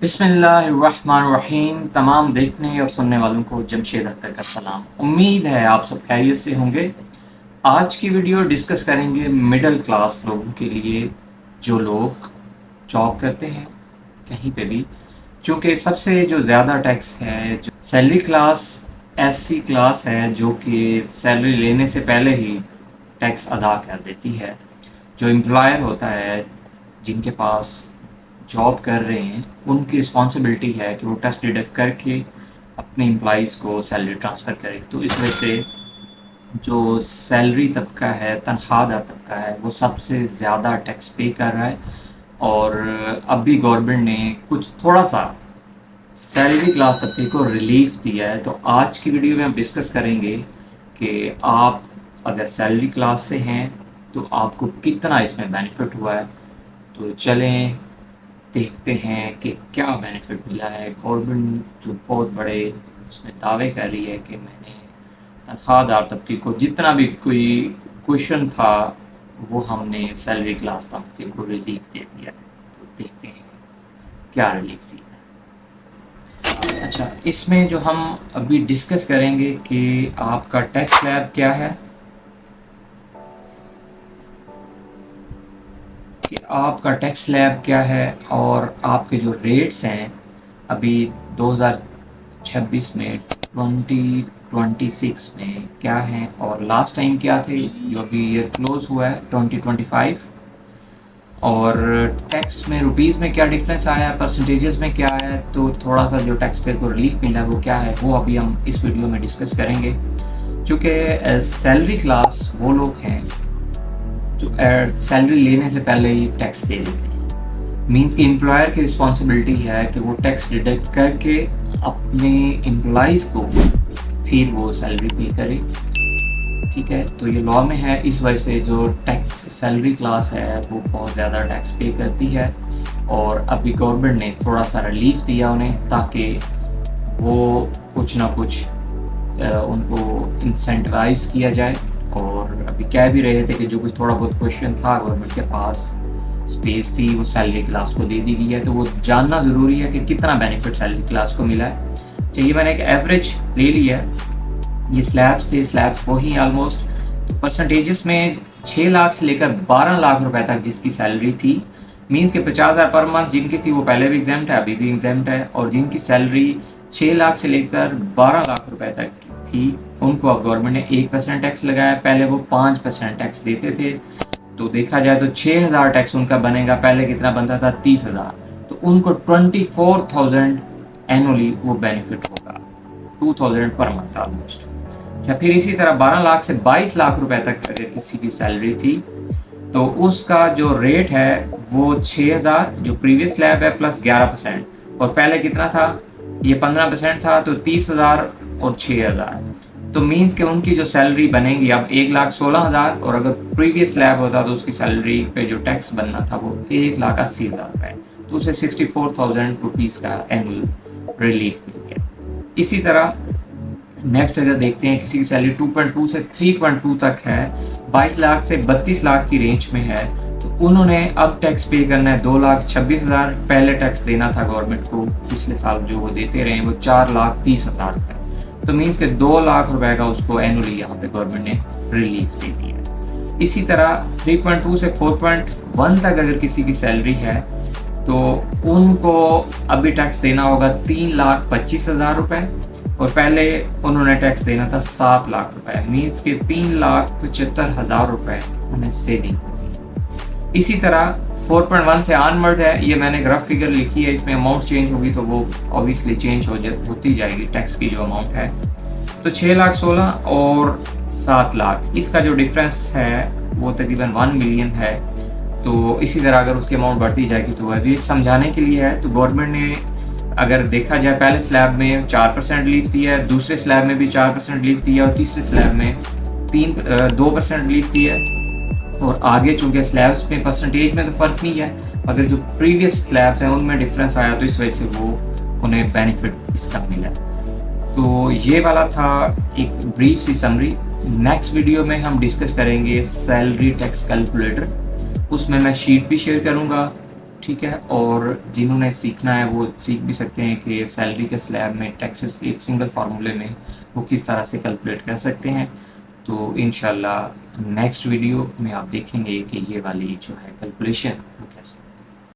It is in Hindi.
बिस्मिल्लाहिर्रहमानिर्रहीम। तमाम देखने और सुनने वालों को जमशेद अख्तर का सलाम। उम्मीद है आप सब खैरियत से होंगे। आज की वीडियो डिस्कस करेंगे मिडिल क्लास लोगों के लिए, जो लोग जॉब करते हैं कहीं पे भी। चूँकि सबसे जो ज़्यादा टैक्स है, जो सैलरी क्लास ऐसी क्लास है जो कि सैलरी लेने से पहले ही टैक्स अदा कर देती है। जो एम्प्लॉयर होता है, जिनके पास जॉब कर रहे हैं, उनकी रिस्पॉन्सिबिलिटी है कि वो टैक्स डिडक्ट करके अपने एम्प्लॉइज़ को सैलरी ट्रांसफ़र करें। तो इस वजह से जो सैलरी तबका है, तनख्वाहदार तबका है, वो सबसे ज़्यादा टैक्स पे कर रहा है। और अभी गवर्नमेंट ने कुछ थोड़ा सा सैलरी क्लास तबके को रिलीफ दिया है। तो आज की वीडियो में हम डिस्कस करेंगे कि आप अगर सैलरी क्लास से हैं तो आपको कितना इसमें बेनिफिट हुआ है। तो चलें देखते हैं कि क्या बेनिफिट मिला है। गवर्नमेंट जो बहुत बड़े उसमें दावे कर रही है कि मैंने तनख्वाहदार तबके को जितना भी कोई क्वेश्चन था वो हमने सैलरी क्लास तबके को रिलीफ दे दिया है। तो देखते हैं क्या रिलीफ दिया है। अच्छा, इसमें जो हम अभी डिस्कस करेंगे कि आपका टैक्स स्लैब क्या है, कि आपका टैक्स स्लैब क्या है और आपके जो रेट्स हैं अभी 2026 में 2026 में क्या हैं और लास्ट टाइम क्या थे, जो अभी ये क्लोज हुआ है 2025। और टैक्स में रुपीज़ में क्या डिफरेंस आया है, परसेंटेजेस में क्या है, तो थोड़ा सा जो टैक्स पेयर को रिलीफ मिला है वो क्या है, वो अभी हम इस वीडियो में डिस्कस करेंगे। चूँकि सैलरी क्लास वो लोग हैं जो सैलरी लेने से पहले ही टैक्स दे देते हैं। मीन्स कि एम्प्लॉयर की रिस्पॉन्सिबिलिटी है कि वो टैक्स डिडक्ट करके अपने एम्प्लॉइज़ को फिर वो सैलरी पे करे। ठीक है, तो ये लॉ में है। इस वजह से जो टैक्स सैलरी क्लास है वो बहुत ज़्यादा टैक्स पे करती है। और अभी गवर्नमेंट ने थोड़ा सा रिलीफ दिया उन्हें, ताकि वो कुछ ना कुछ उनको इंसेंटिवाइज किया जाए। और अभी कह भी रहे थे कि जो कुछ थोड़ा बहुत क्वेश्चन था गवर्नमेंट के पास, स्पेस थी, वो सैलरी क्लास को दे दी गई है। तो वो जानना ज़रूरी है कि कितना बेनिफिट सैलरी क्लास को मिला है। चाहिए मैंने एक एवरेज ले लिया है। ये स्लैब्स थे, स्लैब्स वही ऑलमोस्ट। तो परसेंटेजेस में 6 लाख से लेकर 12 लाख रुपए तक जिसकी सैलरी थी, मीन्स के 50,000 पर मंथ जिनकी थी वो पहले भी एग्जाम्ट है, अभी भी एग्जाम्ट है। और जिनकी सैलरी 6 लाख से लेकर 12 लाख रुपए तक की थी, उनको अब गवर्नमेंट ने 1% टैक्स लगाया। पहले वो 5% टैक्स देते थे। तो देखा जाए तो 6,000 टैक्स उनका बनेगा, पहले कितना बनता था 30,000। तो उनको 24,000 एनुअली वो बेनिफिट होगा, 2,000 पर मंथ ऑलमोस्ट। अच्छा, फिर इसी तरह 12 लाख से 22 लाख रुपए तक अगर किसी की सैलरी थी तो उसका जो रेट है वो 6,000 जो प्रीवियस स्लैब है प्लस 11%। और पहले कितना था, ये 15% था, तो 30,000 और 6,000। तो मीन्स कि उनकी जो सैलरी बनेगी अब 1,16,000। और अगर प्रीवियस स्लैब होता तो उसकी सैलरी पे जो टैक्स बनना था वो 1,80,000 रुपये। तो उसे 64,000 रुपीज़ का एनुअल रिलीफ मिल गया। इसी तरह नेक्स्ट अगर देखते हैं किसी की सैलरी 2.2 से 3.2 तक है, 22 लाख से 32 लाख की रेंज में है, तो उन्होंने अब टैक्स पे करना है 2,26,000। पहले टैक्स देना था गवर्नमेंट को, पिछले साल जो वो देते रहे वो 4,30,000 रुपये। तो मीन्स के 2 लाख रुपए का उसको एनुअली यहाँ पे गवर्नमेंट ने रिलीफ दे दिया। इसी तरह 3.2 से 4.1 तक अगर किसी की सैलरी है तो उनको अभी टैक्स देना होगा 3,25,000 रुपये। और पहले उन्होंने टैक्स देना था 7 लाख रुपए। मीन्स के 3,75,000 रुपये उन्हें सेविंग होगी। इसी तरह 4.1 से ऑनवर्ड है, ये मैंने ग्राफ फिगर लिखी है, इसमें अमाउंट चेंज होगी तो वो ऑब्वियसली चेंज होती जाएगी टैक्स की जो अमाउंट है। तो 6,16,000 और 7 लाख, इसका जो डिफरेंस है वो तकरीबन 1 मिलियन है। तो इसी तरह अगर उसकी अमाउंट बढ़ती जाएगी तो वह भी एक समझाने के लिए है। तो गवर्नमेंट ने अगर देखा जाए पहले स्लैब में 4% रिलीफ दिया है, दूसरे स्लैब में भी 4% रिलीफ दिया और तीसरे स्लैब में 2% रिलीफ दिया है। और आगे चूँकि स्लैब्स में परसेंटेज में तो फ़र्क नहीं है, अगर जो प्रीवियस स्लैब्स हैं उनमें डिफरेंस आया तो इस वजह से वो उन्हें बेनिफिट इसका मिला। तो ये वाला था एक ब्रीफ सी समरी। नेक्स्ट वीडियो में हम डिस्कस करेंगे सैलरी टैक्स कैलकुलेटर। उसमें मैं शीट भी शेयर करूँगा ठीक है। और जिन्होंने सीखना है वो सीख भी सकते हैं कि सैलरी के स्लैब में टैक्सेस एक सिंगल फार्मूले में वो किस तरह से कैलकुलेट कर सकते हैं। तो इंशाल्लाह नेक्स्ट वीडियो में आप देखेंगे कि ये वाली जो है कैलकुलेशन वो कैसे